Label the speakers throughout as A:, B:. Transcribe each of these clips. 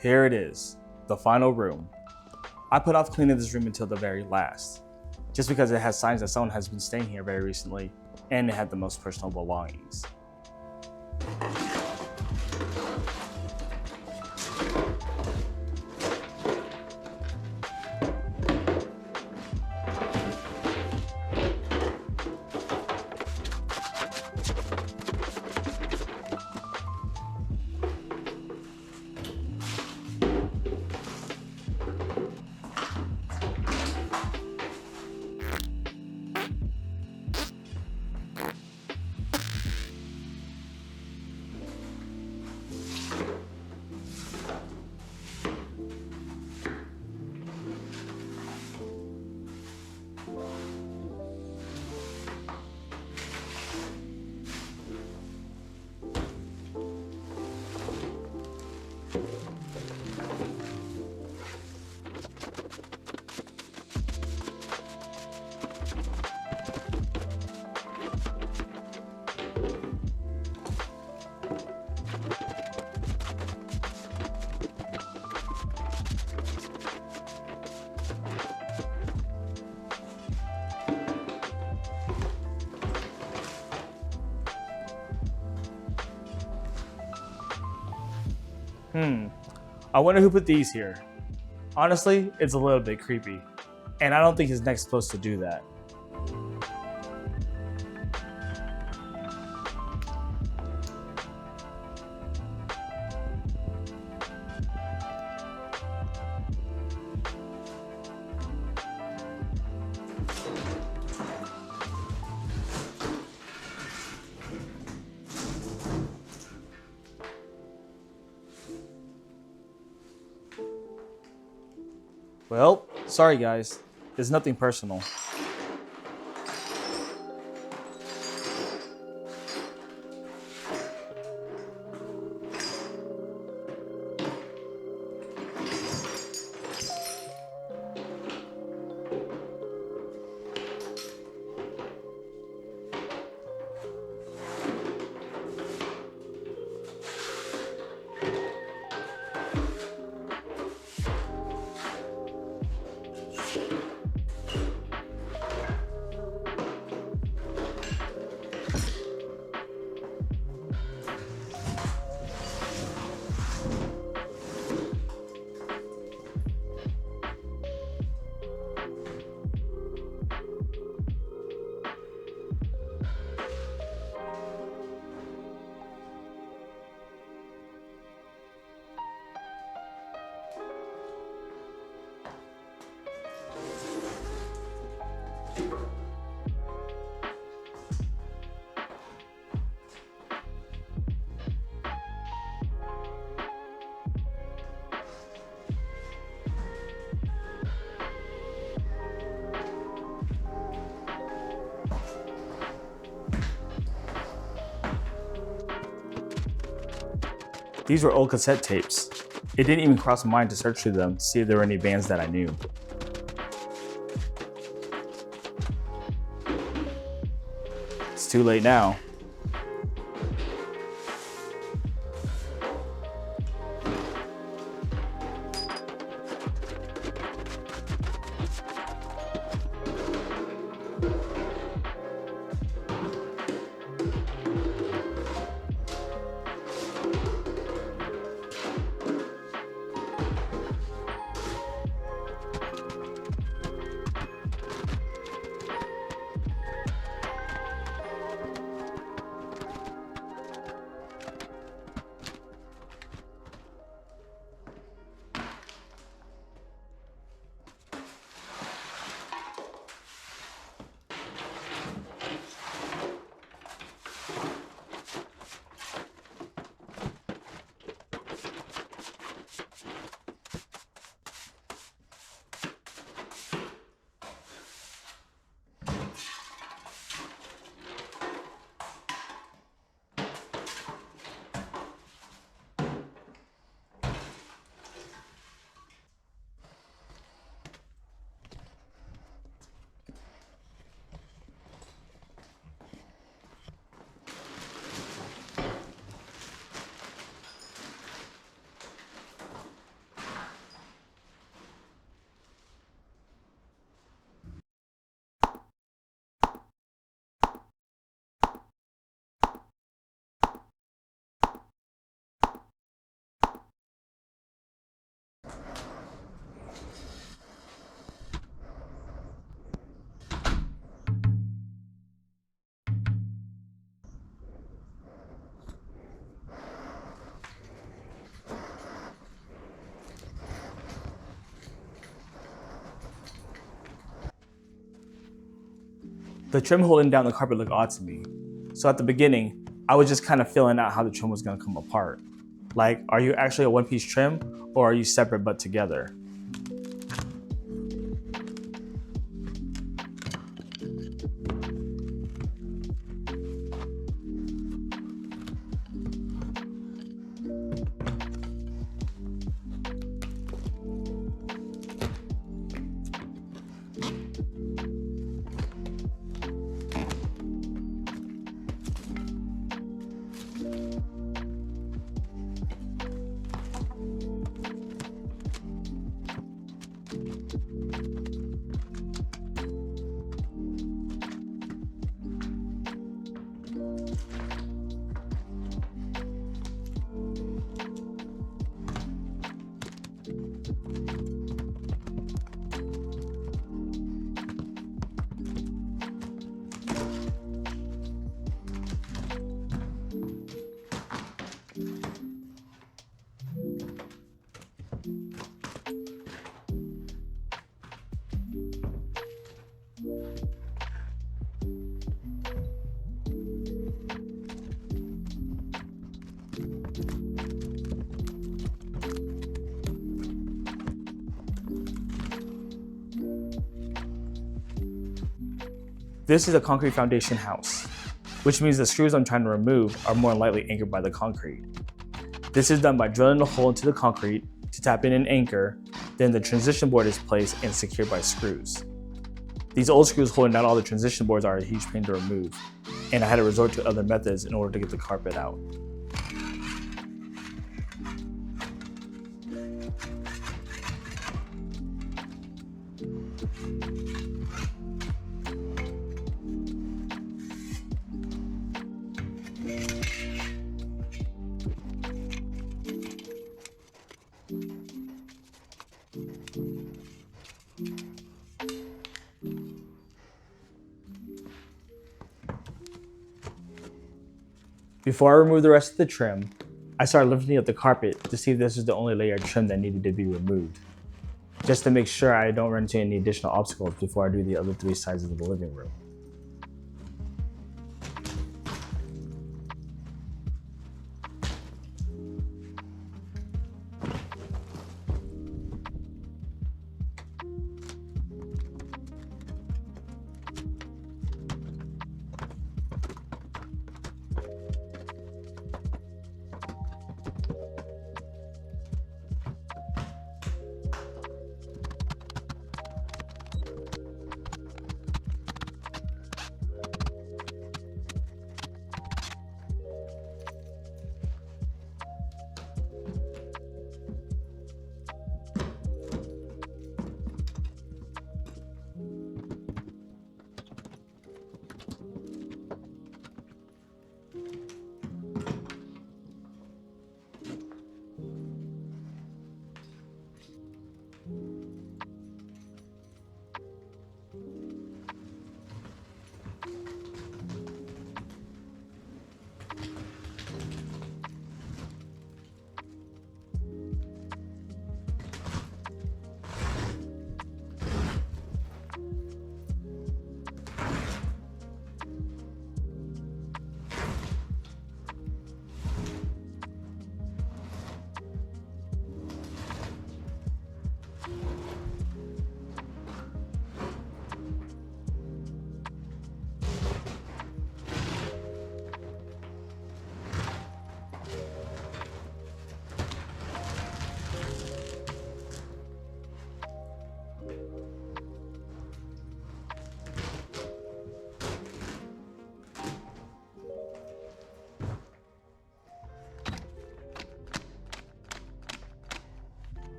A: Here it is, the final room. I put off cleaning this room until the very last, just because it has signs that someone has been staying here very recently, and it had the most personal belongings. I wonder who put these here. Honestly, it's a little bit creepy, and I don't think his neck's supposed to do that. Well, sorry guys, it's nothing personal. These were old cassette tapes. It didn't even cross my mind to search through them to see if there were any bands that I knew. It's too late now. The trim holding down the carpet looked odd to me. So at the beginning, I was just kind of feeling out how the trim was gonna come apart. Like, are you actually a one-piece trim or are you separate but together? This is a concrete foundation house, which means the screws I'm trying to remove are more likely anchored by the concrete. This is done by drilling a hole into the concrete to tap in an anchor, then the transition board is placed and secured by screws. These old screws holding down all the transition boards are a huge pain to remove, and I had to resort to other methods in order to get the carpet out. Before I removed the rest of the trim, I started lifting up the carpet to see if this was the only layer of trim that needed to be removed, just to make sure I don't run into any additional obstacles before I do the other 3 sides of the living room.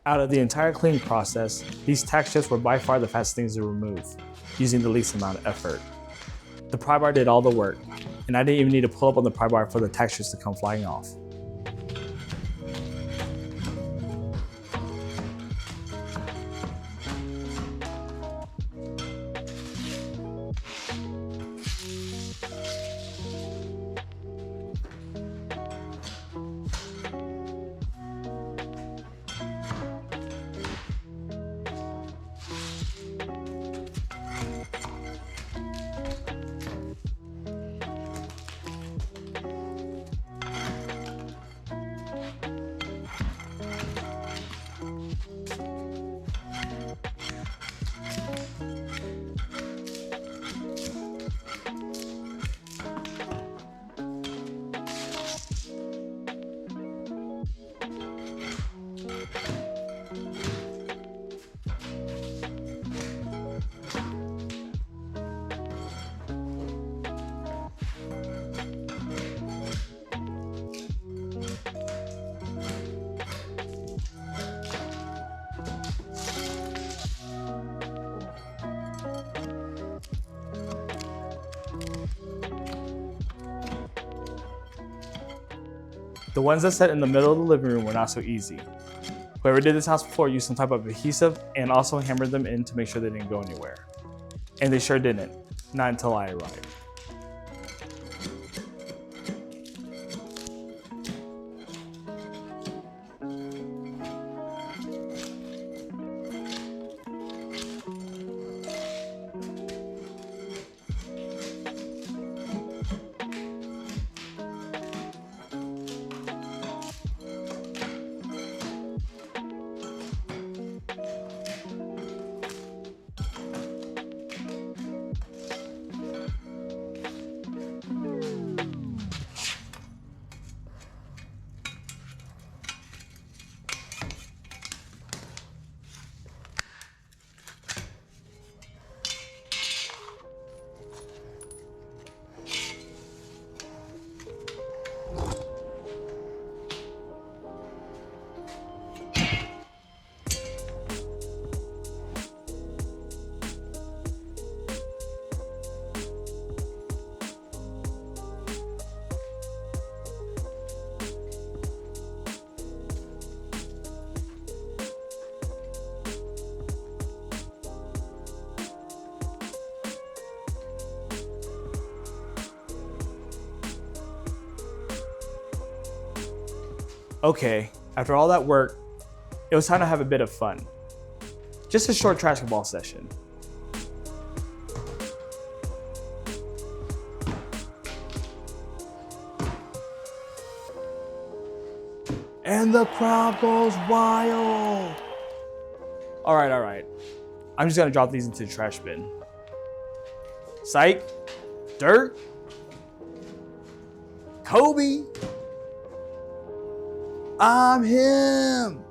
A: Out of the entire cleaning process, these tack strips were by far the fastest things to remove, using the least amount of effort. The pry bar did all the work, and I didn't even need to pull up on the pry bar for the tack strips to come flying off. The ones that sat in the middle of the living room were not so easy. Whoever did this house before used some type of adhesive and also hammered them in to make sure they didn't go anywhere. And they sure didn't, not until I arrived. Okay, after all that work, it was time to have a bit of fun. Just a short trash ball session. And the crowd goes wild. All right. I'm just gonna drop these into the trash bin. Psych, Dirt, Kobe, I'm him.